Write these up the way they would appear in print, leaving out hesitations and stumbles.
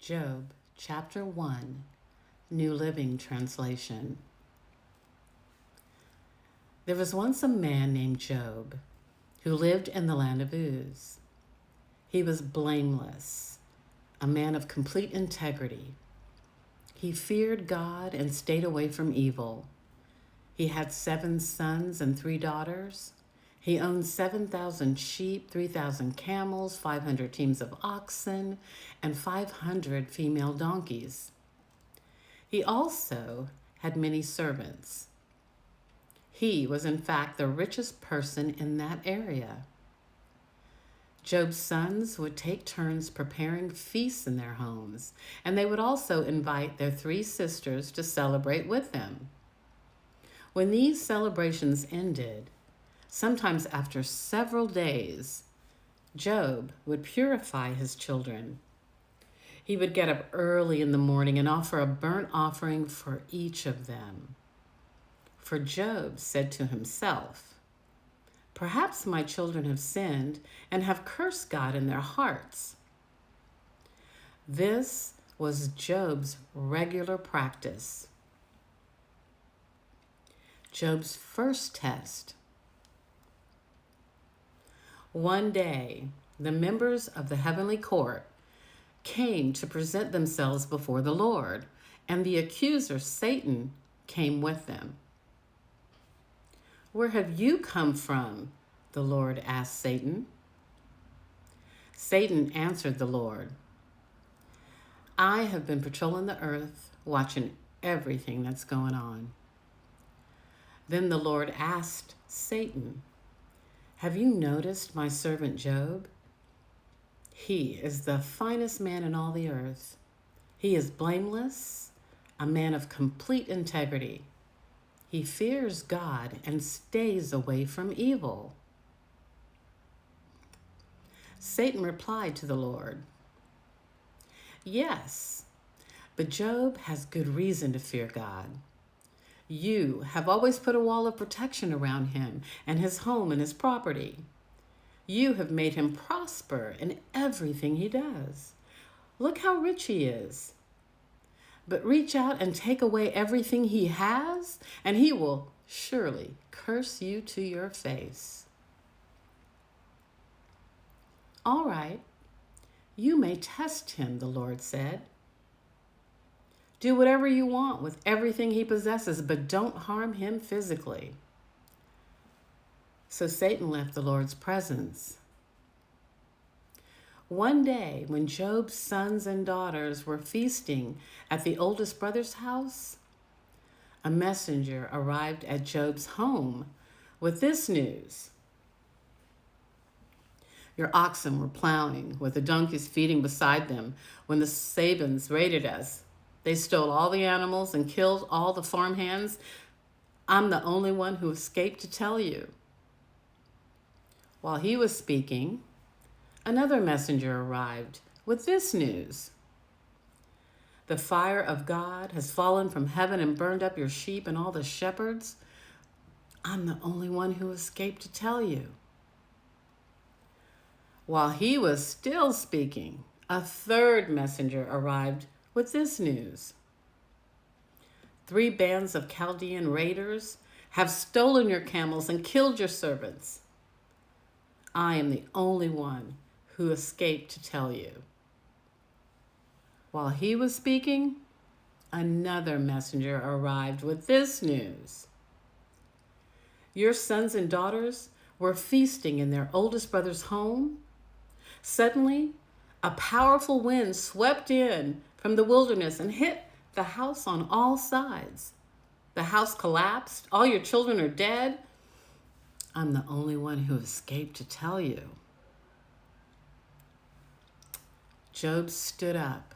Job, chapter 1, New Living Translation. There was once a man named Job who lived in the land of Uz. He was blameless, a man of complete integrity. He feared God and stayed away from evil. He had 7 sons and 3 daughters. He owned 7,000 sheep, 3,000 camels, 500 teams of oxen, and 500 female donkeys. He also had many servants. He was, in fact, the richest person in that area. Job's sons would take turns preparing feasts in their homes, and they would also invite their 3 sisters to celebrate with them. When these celebrations ended, sometimes after several days, Job would purify his children. He would get up early in the morning and offer a burnt offering for each of them. For Job said to himself, "Perhaps my children have sinned and have cursed God in their hearts." This was Job's regular practice. Job's first test. One day, the members of the heavenly court came to present themselves before the Lord, and the accuser, Satan, came with them. "Where have you come from?" the Lord asked Satan. Satan answered the Lord, "I have been patrolling the earth, watching everything that's going on." Then the Lord asked Satan, "Have you noticed my servant Job? He is the finest man in all the earth. He is blameless, a man of complete integrity. He fears God and stays away from evil." Satan replied to the Lord, "Yes, but Job has good reason to fear God. You have always put a wall of protection around him and his home and his property. You have made him prosper in everything he does. Look how rich he is. But reach out and take away everything he has, and he will surely curse you to your face." "All right, you may test him," the Lord said. "Do whatever you want with everything he possesses, but don't harm him physically." So Satan left the Lord's presence. One day, when Job's sons and daughters were feasting at the oldest brother's house, a messenger arrived at Job's home with this news. "Your oxen were plowing with the donkeys feeding beside them when the Sabins raided us. They stole all the animals and killed all the farmhands. I'm the only one who escaped to tell you." While he was speaking, another messenger arrived with this news. "The fire of God has fallen from heaven and burned up your sheep and all the shepherds. I'm the only one who escaped to tell you." While he was still speaking, a third messenger arrived with this news. 3 bands of Chaldean raiders have stolen your camels and killed your servants. I am the only one who escaped to tell you." While he was speaking, another messenger arrived with this news. "Your sons and daughters were feasting in their oldest brother's home. Suddenly, a powerful wind swept in from the wilderness and hit the house on all sides. The house collapsed. All your children are dead. I'm the only one who escaped to tell you." Job stood up.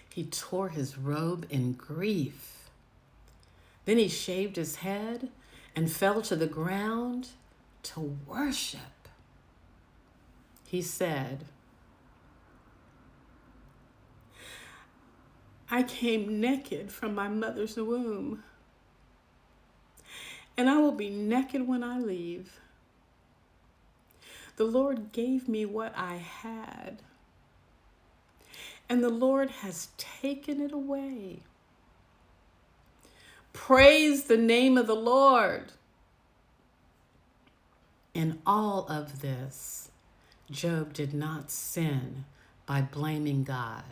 He tore his robe in grief. Then he shaved his head and fell to the ground to worship. He said, "I came naked from my mother's womb, and I will be naked when I leave. The Lord gave me what I had, and the Lord has taken it away. Praise the name of the Lord. In all of this, Job did not sin by blaming God.